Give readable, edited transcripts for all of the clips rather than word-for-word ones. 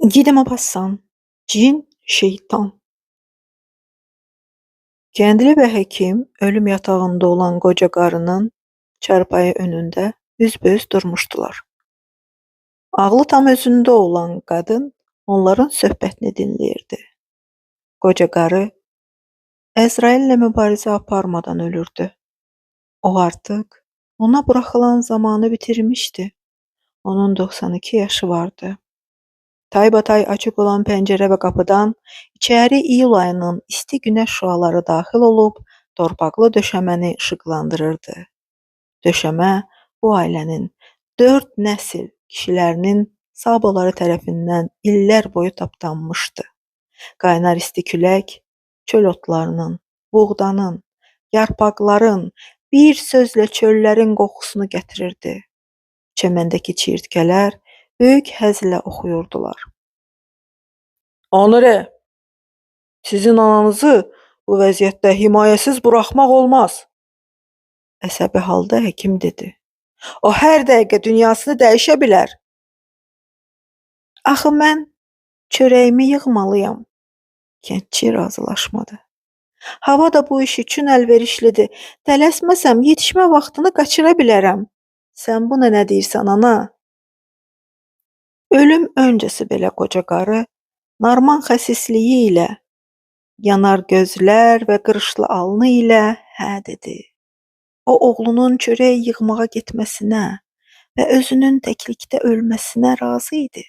Guy de Maupassant, Cin, Şeytan. Kəndli və həkim ölüm yatağında olan qoca qarının çarpayı önündə üzbəüz durmuşdular. Ağlı tam özündə olan qadın onların söhbətini dinləyirdi. Qoca qarı Əzraillə mübarizə aparmadan ölürdü. O artıq ona buraxılan zamanı bitirmişdi. Onun 92 yaşı vardı. Taybatay açıq olan pəncərə və qapıdan içəri iyul ayının isti günəş şüaları daxil olub torpaqlı döşəməni işıqlandırırdı. Döşəmə bu ailənin 4 nəsil kişilərinin saboları tərəfindən illər boyu tapdanmışdı. Qaynar isti külək çöl otlarının, buğdanın, yarpaqların, bir sözlə çöllərin qoxusunu gətirirdi. Çəməndəki çirtkələr böyük həzlə oxuyurdular. Onore, sizin ananızı bu vəziyyətdə himayəsiz buraxmaq olmaz. Əsəbi halda həkim dedi. O hər dəqiqə dünyasını dəyişə bilər. Axı mən çörəyimi yığmalıyam. Kəndçi razılaşmadı. Hava da bu iş üçün əlverişlidir. Tələsməsəm yetişmə vaxtını qaçıra bilərəm. Sən buna nə deyirsən, ana? Ölüm öncəsi belə qoca qarı Narman xəsisliyi ilə, yanar gözlər və qırışlı alnı ilə hə dedi. O oğlunun çörək yığmağa getməsinə və özünün təklikdə ölməsinə razı idi.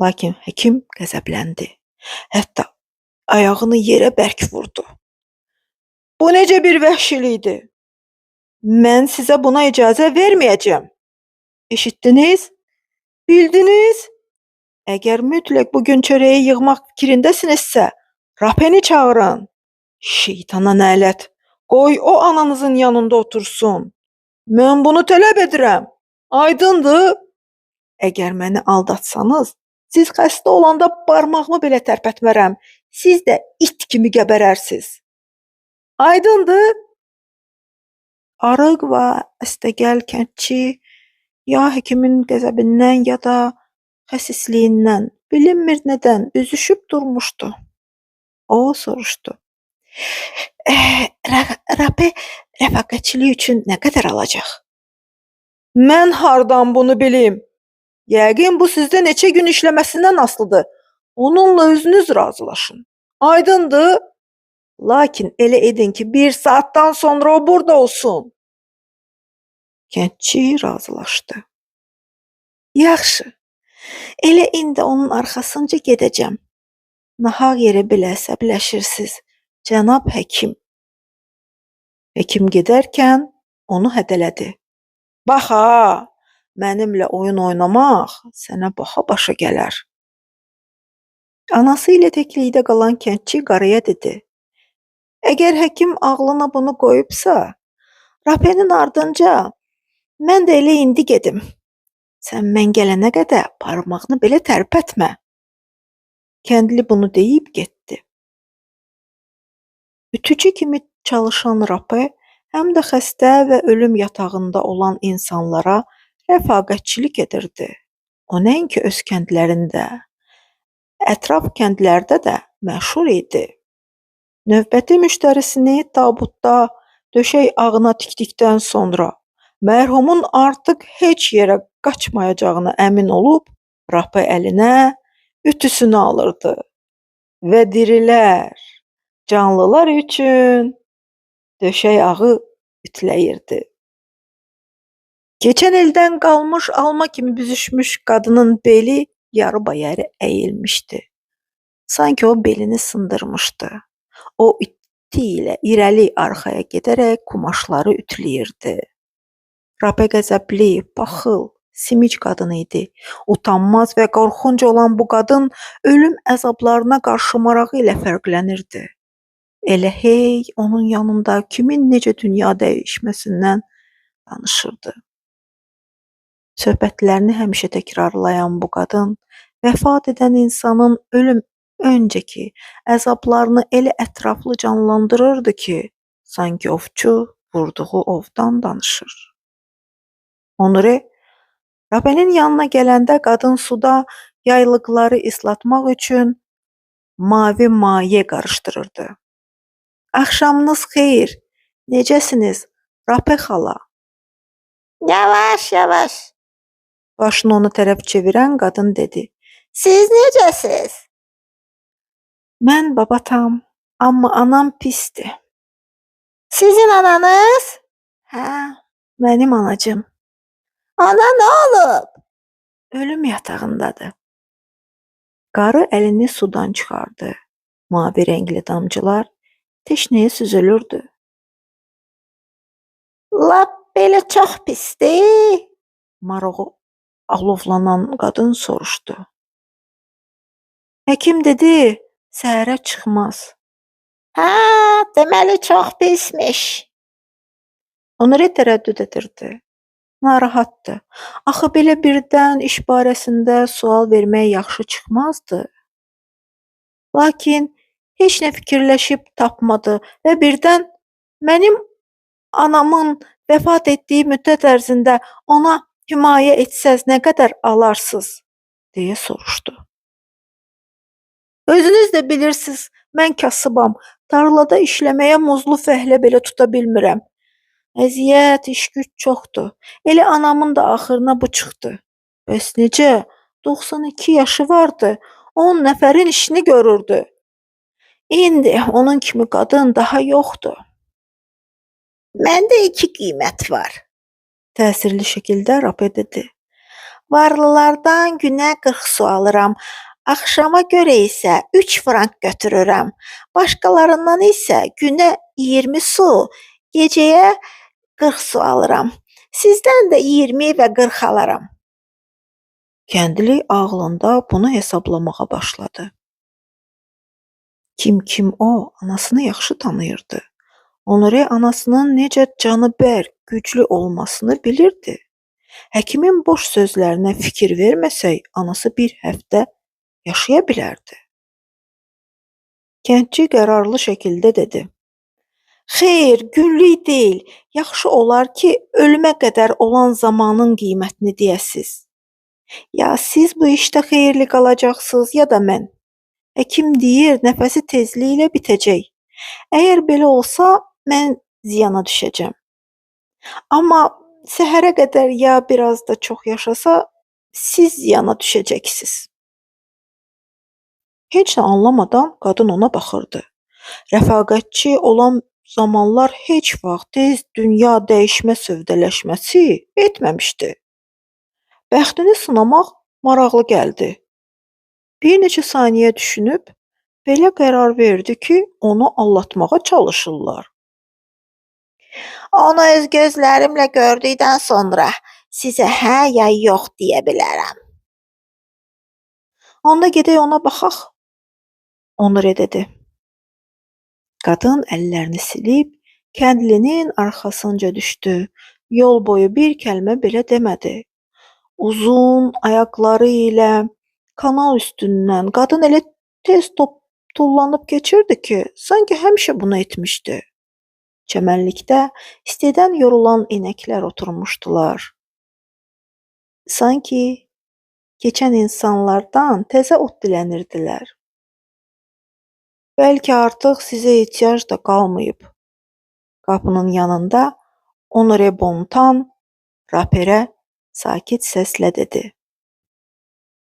Lakin həkim qəzəbləndi. Hətta ayağını yerə bərk vurdu. Bu necə bir vəhşilikdir? Mən sizə buna icazə verməyəcəm. Eşitdiniz? Bildiniz? Əgər mütləq bugün çörəyi yığmaq fikrindəsinizsə, Rapeni çağırın. Şeytana nələt. Qoy o ananızın yanında otursun. Mən bunu tələb edirəm. Aydındır? Əgər məni aldatsanız, siz xəstə olanda barmağımı belə tərpətmərəm. Siz də it kimi gəbərərsiz. Aydındır? Arıq və əstəgəl kəndçi ya həkimin qəzəbindən ya da xəsisliyindən, bilinmir nədən üzüşüb durmuşdu. O soruşdu. Rapə rəfaqətçilik üçün nə qədər alacaq? Mən hardan bunu bilim? Yəqin bu sizdə neçə gün işləməsindən asılıdır. Onunla özünüz razılaşın. Aydındır? Lakin elə edin ki, 1 saatdan sonra o burada olsun. Kəndçi razılaşdı. Yaxşı. Elə indi onun arxasınca gedəcəm. Nahaq yerə belə əsəbləşirsiniz, cənab həkim. Həkim gedərkən onu hədələdi. Bax ha, mənimlə oyun oynamaq sənə baha başa gələr. Anası ilə təklikdə qalan kəndçi qarıya dedi. Əgər həkim ağlına bunu qoyubsa, Rapenin ardınca mən də elə indi gedim. Sən mən gələnə qədər parmağını belə tərpətmə. Kəndli bunu deyib getdi. Ütücü kimi çalışan Rapə həm də xəstə və ölüm yatağında olan insanlara rəfaqətçilik edirdi. O nəinki öz kəndlərində, ətraf kəndlərdə də məşhur idi. Növbəti müştərisini tabutda döşək ağına tikdikdən sonra mərhumun artıq heç yerə qaçmayacağına əmin olub, Rapə əlinə ütüsünü alırdı və dirilər, canlılar üçün döşək ağı ütləyirdi. Keçən ildən qalmış alma kimi büzüşmüş qadının beli yarı-bayarı əyilmişdi. Sanki o belini sındırmışdı. O iti ilə irəli arxaya gedərək kumaşları ütləyirdi. Rapə qəzəbli, paxıl, simic qadın idi. Utanmaz və qorxunc olan bu qadın ölüm əzablarına qarşı marağı ilə fərqlənirdi. Elə hey onun yanında kimin necə dünya dəyişməsindən danışırdı. Söhbətlərini həmişə təkrarlayan bu qadın vəfat edən insanın ölüm öncəki əzablarını elə ətraflı canlandırırdı ki, sanki ovçu vurduğu ovdan danışır. Onore, Rapenin yanına gələndə qadın suda yaylıqları islatmaq üçün mavi maye qarışdırırdı. "Axşamınız xeyir, necəsiniz, Rapə xala?" Yavaş yavaş. Başını ona tərəf çevirən qadın dedi. Siz necəsiz? "Mən babatam, amma anam pisdir." Sizin ananız? "Hə, mənim anacım Ona nə olub? ölüm yatağındadır." Qarı əlini sudan çıxardı. Mavi rəngli damcılar teşnəyə süzülürdü. Lap belə çox pisdir. Maroğu alovlanan qadın soruşdu. Həkim dedi, səhərə çıxmaz. Hə, deməli çox pismiş. Onları tərəddüd edirdi. Narahatdı. Axı belə birdən iş barəsində sual vermək yaxşı çıxmazdı. Lakin heç nə fikirləşib tapmadı və birdən mənim anamın vəfat etdiyi müddət ərzində ona himayə etsəz nə qədər alarsınız? Deyə soruşdu. Özünüz də bilirsiniz, mən kasıbam. Tarlada işləməyə muzlu fəhlə belə tuta bilmirəm. Əziyyət, iş-güc çoxdur. Elə anamın da axırına bu çıxdı. Bəs necə? 92 yaşı vardı. 10 nəfərin işini görürdü. İndi onun kimi qadın daha yoxdur. Məndə iki qiymət var. Təsirli şəkildə Rapə dedi. Varlılardan günə 40 su alıram. Axşama görə isə 3 frank götürürəm. Başqalarından isə günə 20 su, gecəyə 40 su alıram. Sizdən də 20 və 40 alaram. Kəndli ağlında bunu hesablamağa başladı. Kim o, anasını yaxşı tanıyırdı. Onore anasının necə canıbər, güclü olmasını bilirdi. Həkimin boş sözlərinə fikir verməsək, anası bir həftə yaşaya bilərdi. Kəndçi qərarlı şəkildə dedi. Xeyr, günlük deyil. Yaxşı olar ki, ölümə qədər olan zamanın qiymətini deyəsiz. Ya siz bu işdə xeyirli qalacaqsınız, ya da mən. Həkim deyir, nəfəsi tezliklə bitəcək. Əgər belə olsa, mən ziyana düşəcəm. Amma səhərə qədər ya biraz da çox yaşasa, siz ziyana düşəcəksiniz. Heç nə anlamadan qadın ona baxırdı. Rəfaqətçi olan zamanlar heç vaxt tez dünya dəyişmə sövdələşməsi etməmişdi. Bəxtini sınamaq maraqlı gəldi. Bir neçə saniyə düşünüb, belə qərar verdi ki, onu aldatmağa çalışırlar. Onu öz gözlərimlə gördükdən sonra sizə hə ya yox deyə bilərəm. Onda gedək ona baxaq. Onore dedi. Qadın əllərini silib, kəndlinin arxasınca düşdü. Yol boyu bir kəlmə belə demədi. Uzun ayaqları ilə kanal üstündən qadın elə tez tullanıb keçirdi ki, sanki həmişə bunu etmişdi. Çəmənlikdə istidən yorulan inəklər oturmuşdular. Sanki keçən insanlardan təzə ot dilənirdilər. Bəlkə artıq sizə ehtiyac da qalmayıb. Qapının yanında Onore Bontan Raperə sakit səslə dedi.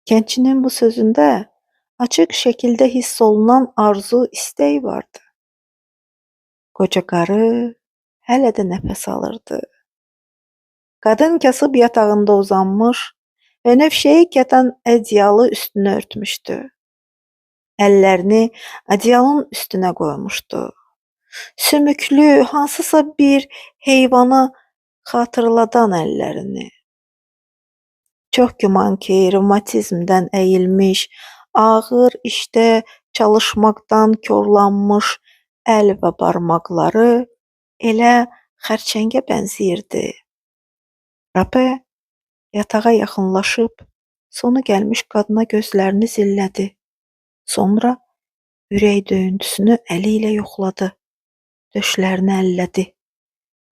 Kəndçinin bu sözündə açıq şəkildə hiss olunan arzu, istək vardı. Qoca qarı hələ də nəfəs alırdı. Qadın kasıb yatağında uzanmış və növşəyi kətan ədyalı üstünə örtmüşdü. Əllərini ədyalın üstünə qoymuşdu. Sümüklü, hansısa bir heyvanı xatırladan əllərini. Çox güman ki, revmatizmdən əyilmiş, ağır işdə çalışmaqdan korlanmış əl və barmaqları elə xərçəngə bənzəyirdi. Rapə yatağa yaxınlaşıb, sonu gəlmiş qadına gözlərini zillədi. Sonra ürək döyüntüsünü əli ilə yoxladı. Döşlərini əllədi.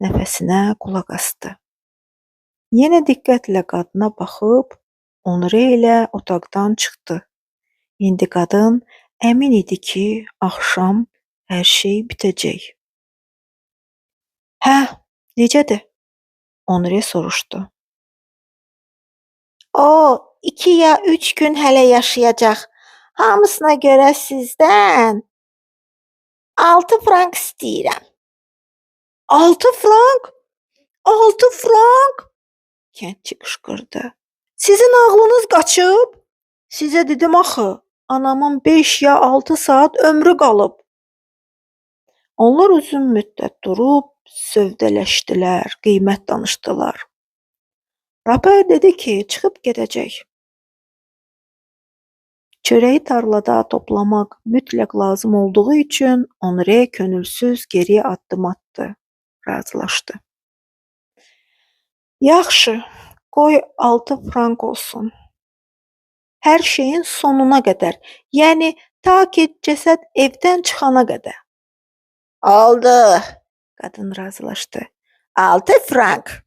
Nəfəsinə qulaq asdı. Yenə diqqətlə qadına baxıb, Onure ilə otaqdan çıxdı. İndi qadın əmin idi ki, axşam hər şey bitəcək. Hə, necədir? Onure soruşdu. O 2 ya 3 gün hələ yaşayacaq. Hamısına görə sizdən 6 frank istəyirəm. 6 frank? 6 frank? Kəndçi qışqırdı. Sizin ağlınız qaçıb? Sizə dedim axı, anamın 5 ya 6 saat ömrü qalıb. Onlar uzun müddət durub sövdələşdilər, qiymət danışdılar. Rape dedi ki, çıxıb gedəcək. Çörəyi tarlada toplamaq mütləq lazım olduğu üçün Onre könülsüz geriyə addım atdı, razılaşdı. Yaxşı, qoy 6 frank olsun. Hər şeyin sonuna qədər, yəni ta ki cəsəd evdən çıxana qədər. Oldu, Qadın razılaşdı. 6 frank.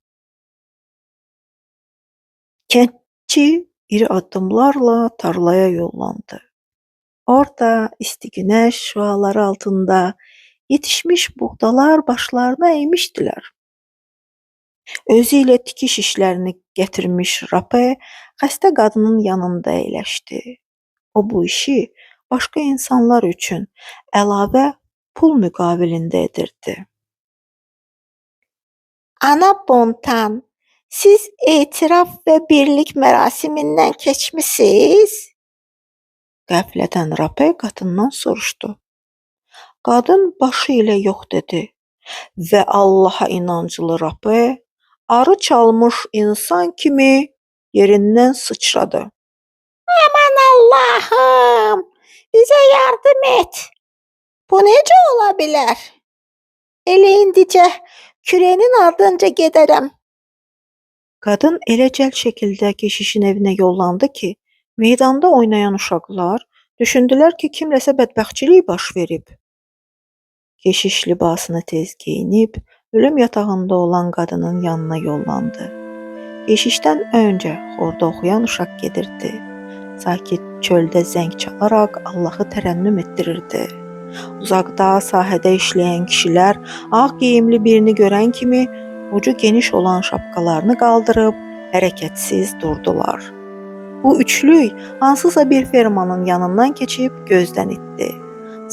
Kəndçi iri addımlarla tarlaya yollandı. Orada isti günəş şüaları altında yetişmiş buğdalar başlarına əymişdilər. Özü ilə tikiş işlərini gətirmiş Rape xəstə qadının yanında əyləşdi. O bu işi başqa insanlar üçün əlavə pul müqabilində edirdi. Ana Bontan, siz etiraf və birlik mərasimindən keçmisiniz? Qəflətən Rape qadından soruşdu. Qadın başı ilə yox dedi və Allaha inanclı Rape arı çalmış insan kimi yerindən sıçradı. Aman Allahım, bizə yardım et. Bu necə ola bilər? Elə indicə kürənin ardınca gedərəm. Qadın elə cəld şəkildə keşişin evinə yollandı ki, meydanda oynayan uşaqlar düşündülər ki, kimləsə bədbəxtçilik baş verib. Keşiş libasını tez geyinib, ölüm yatağında olan qadının yanına yollandı. Keşişdən öncə xorda oxuyan uşaq gedirdi. Sakit çöldə zəng çalaraq Allahı tərənnüm etdirirdi. Uzaqda sahədə işləyən kişilər ağ geyimli birini görən kimi ucu geniş olan şapkalarını qaldırıb hərəkətsiz durdular. Bu üçlük hansısa bir fermanın yanından keçib gözdən itdi.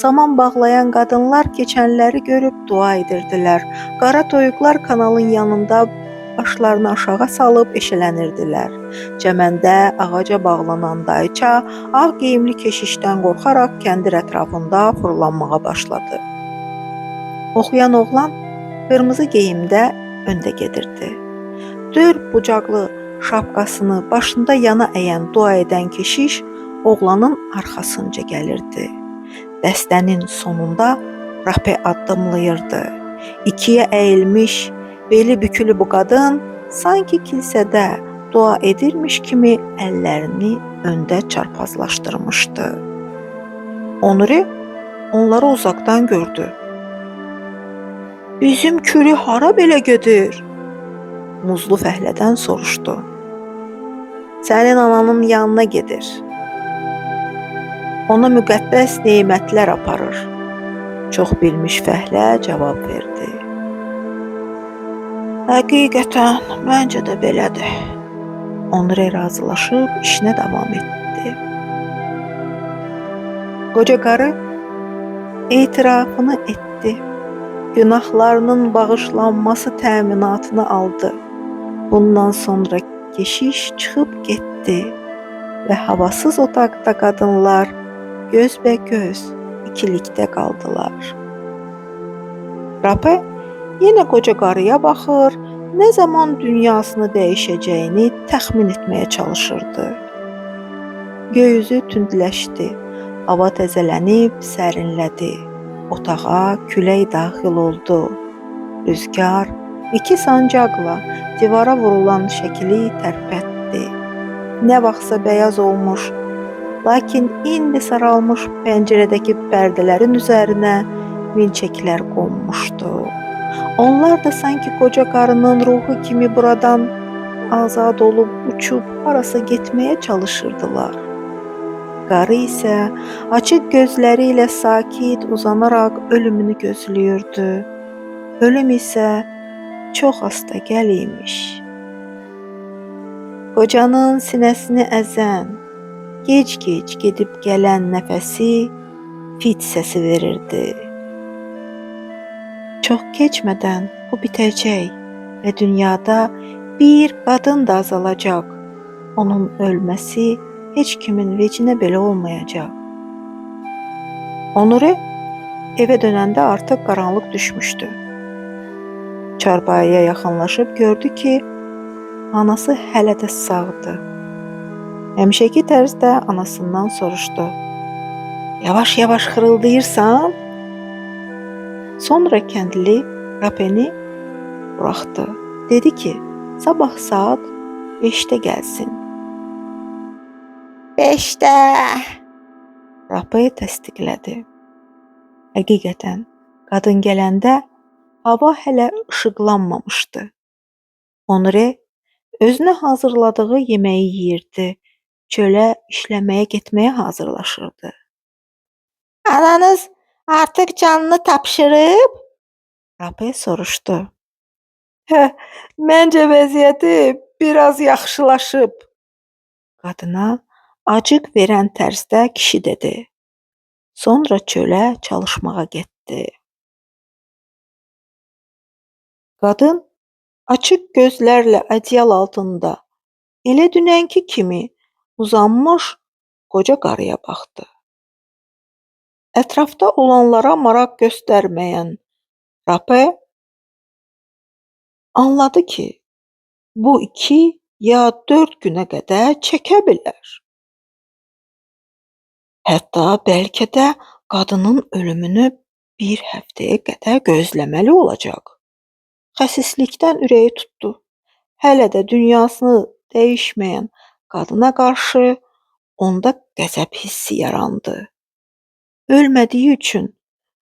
Saman bağlayan qadınlar keçənləri görüb dua edirdilər. Qara toyuqlar kanalın yanında başlarını aşağı salıb eşələnirdilər. Cəməndə ağaca bağlanan dayıça ağ geyimli keşişdən qorxaraq kəndir ətrafında fırlanmağa başladı. Oxuyan oğlan qırmızı geyimdə öndə gedirdi. Dörd bucaqlı şapkasını başında yana əyən dua edən keşiş oğlanın arxasınca gəlirdi. Dəstənin sonunda Rape addımlayırdı. İkiyə əyilmiş, beli bükülü bu qadın sanki kilsədə dua edirmiş kimi əllərini öndə çarpazlaşdırmışdı. Onure onları uzaqdan gördü. Bizim kürü hara belə gedir? Muzlu fəhlədən soruşdu. Sənin ananın yanına gedir. Ona müqəddəs nemətlər aparır. Çox bilmiş fəhlə cavab verdi. Həqiqətən, məncə də belədir. Onure razılaşıb işinə davam etdi. Qoca qarı etirafını etdi. Günahlarının bağışlanması təminatını aldı. Bundan sonra keşiş çıxıb getdi və havasız otaqda qadınlar gözbəgöz ikilikdə qaldılar. Rape yenə qoca qarıya baxır, nə zaman dünyasını dəyişəcəyini təxmin etməyə çalışırdı. Göy üzü tündləşdi, hava təzələnib sərinlədi. Otağa külək daxil oldu. Rüzgar iki sancaqla divara vurulan şəkili tərpətdi. Nə vaxtsa bəyaz olmuş, lakin indi saralmış pəncərədəki pərdələrin üzərinə milçəklər qonmuşdu. Onlar da sanki qoca qarının ruhu kimi buradan azad olub uçub harasa getməyə çalışırdılar. Qarı isə açıq gözləri ilə sakit uzanaraq ölümünü gözləyirdi. Ölüm isə çox asta gəlirmiş. Qocanın sinəsini əzən, gec-gec gedib gələn nəfəsi fit səsi verirdi. Çox keçmədən bu bitəcək və dünyada bir qadın da azalacaq. Onun ölməsi heç kimin vecinə belə olmayacaq. Onure evə dönəndə artıq qaranlıq düşmüşdü. Çarpayıya yaxınlaşıb gördü ki, anası hələ də sağdı. Həmişəki tərzdə anasından soruşdu. Yavaş-yavaş xırıldayırsan? Sonra kəndli Rapeni buraxdı. Dedi ki, sabah saat 5-də gəlsin. 5-də. Rape təsdiqlədi. Həqiqətən, qadın gələndə hava hələ işıqlanmamışdı. Onure özünə hazırladığı yeməyi yeyirdi. Çölə işləməyə getməyə hazırlaşırdı. Ananız artıq canını tapşırıb? Rape soruşdu. Məncə vəziyyəti biraz yaxşılaşıb. Qadına acıq verən tərzdə kişi dedi. Sonra çölə çalışmağa getdi. Qadın açıq gözlərlə ədyal altında elə dünənki kimi uzanmış qoca qarıya baxdı. Ətrafda olanlara maraq göstərməyən Rape anladı ki, bu 2 ya 4 günə qədər çəkə bilər. Hətta bəlkə də qadının ölümünü bir həftəyə qədər gözləməli olacaq. Xəsislikdən ürəyi tutdu. Hələ də dünyasını dəyişməyən qadına qarşı onda qəzəb hissi yarandı. Ölmədiyi üçün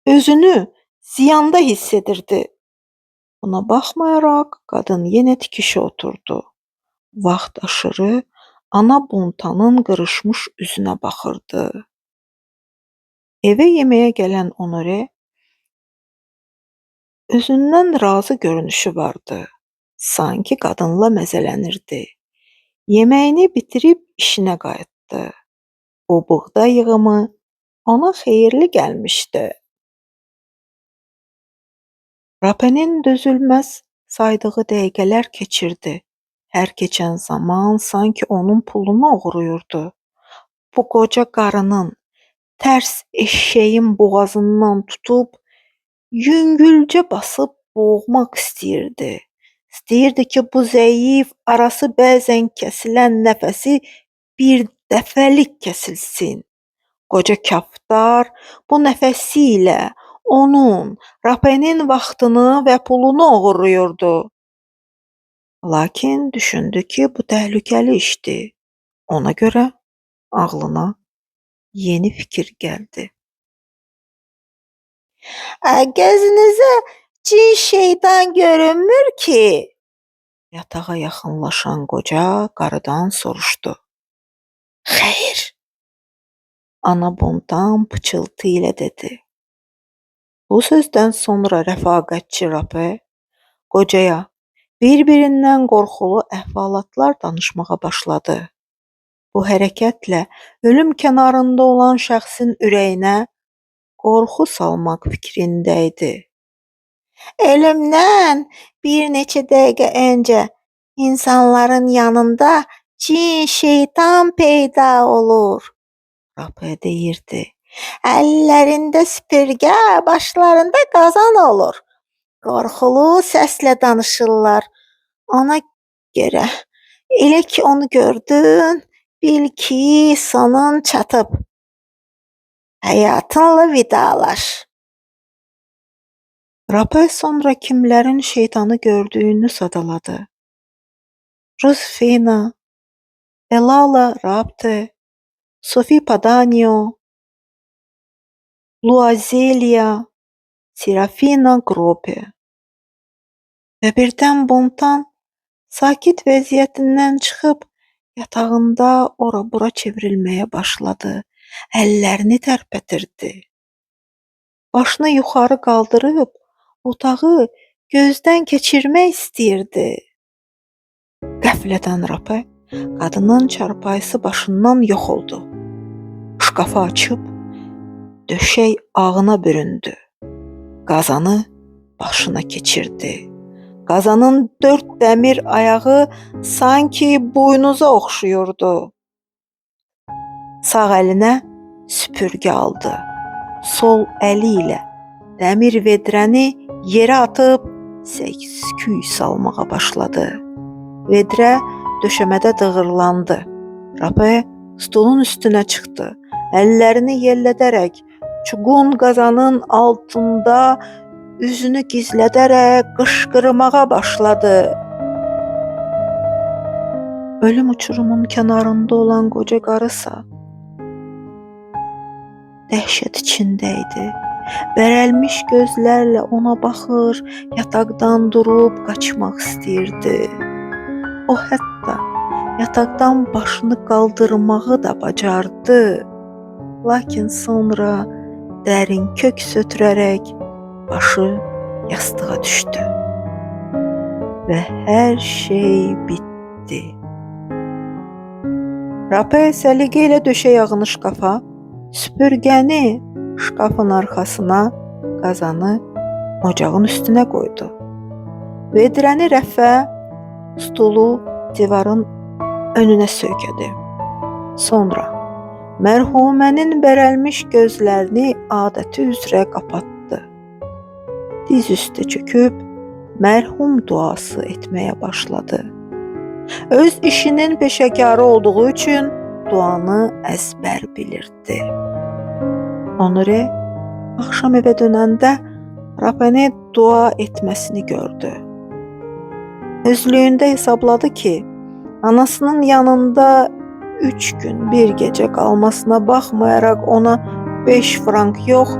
özünü ziyanda hiss edirdi. Buna baxmayaraq qadın yenə tikişə oturdu. Vaxt aşırı ana Bontanın qırışmış üzünə baxırdı. Evə yeməyə gələn Onore özündən razı görünüşü vardı. Sanki qadınla məzələnirdi. Yeməyini bitirib işinə qayıtdı. O buğda yığımı ona xeyirli gəlmişdi. Rapenin dözülməz saydığı dəqiqələr keçirdi. Hər keçən zaman sanki onun pulunu oğruyurdu. Bu qoca qarının tərs eşşəyin boğazından tutub yüngülcə basıb boğmaq istəyirdi. İstəyirdi ki, bu zəif, arası bəzən kəsilən nəfəsi bir dəfəlik kəsilsin. Qoca kaftar bu nəfəsi ilə onun, Rapenin vaxtını və pulunu oğurluyurdu. Lakin düşündü ki, bu təhlükəli işdir. Ona görə ağlına yeni fikir gəldi. Gözünüzə cin şeytan görünmür ki? Yatağa yaxınlaşan qoca qarıdan soruşdu. Xeyr. Ana Bontan pıçıltı ilə dedi. Bu sözdən sonra rəfaqətçi Rape qocaya bir-birindən qorxulu əhvalatlar danışmağa başladı. Bu hərəkətlə ölüm kənarında olan şəxsin ürəyinə qorxu salmaq fikrində idi. Ölümdən bir neçə dəqiqə öncə insanların yanında cin şeytan peyda olur. Rape deyirdi. Əllərində süpürgə, başlarında qazan olur. Qorxulu səslə danışırlar. Ona görə elə ki onu gördün, bil ki sonun çatıb. Həyatınla vidalaş. Rape sonra kimlərin şeytanı gördüyünü sadaladı. Rusfina, Elala Rapte, Sophie Padanio, Luazelia, Serafina Grope. Və birdən Bontan sakit vəziyyətindən çıxıb Yatağında ora-bura çevrilmeye başladı. Əllərini tərpətirdi. Başını yuxarı qaldırıb otağı gözdən keçirmək istəyirdi. Qəflədən Rapə qadının çarpayısı başından yox oldu. Şkafı açıb döşək ağına büründü. Qazanı başına keçirdi. Qazanın 4 dəmir ayağı sanki boynuza oxşuyurdu. Sağ əlinə süpürgə aldı. Sol əli ilə dəmir vedrəni yerə atıb səs-küy salmağa başladı. Vedrə döşəmədə dığırlandı. Rapə stolun üstünə çıxdı. Əllərini yellədərək çuğun qazanın altında üzünü gizlədərək qışqırmağa başladı. Ölüm uçurumun kənarında olan qoca qarısa dəhşət içində idi. Bərəlmiş gözlərlə ona baxır, yataqdan durub qaçmaq istəyirdi. O hətta yataqdan başını qaldırmağı da bacardı. Lakin sonra dərin köks ötürərək başı yastığa düşdü. Və hər şey bitdi. Rapə səliqə ilə döşək yağını şkafa, süpürgəni şkafın arxasına, qazanı ocağın üstünə qoydu. Vedrəni rəfə, stolu divarın önünə söykədi. Sonra mərhumənin bərəlmiş gözlərini adəti üzrə qapatdı. Diz üstə çöküb mərhum duası etməyə başladı. Öz işinin peşəkarı olduğu üçün duanı əzbər bilirdi. Onore axşam evə dönəndə Rapəni dua etməsini gördü. Özlüyündə hesabladı ki, anasının yanında 3 gün bir gecə qalmasına baxmayaraq ona 5 frank yox,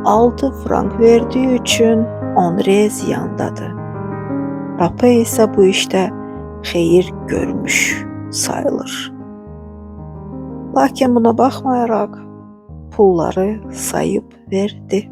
6 frank verdiyi üçün Onre ziyandadır. Rapə isə bu işdə xeyir görmüş sayılır. Lakin buna baxmayaraq pulları sayıb verdi.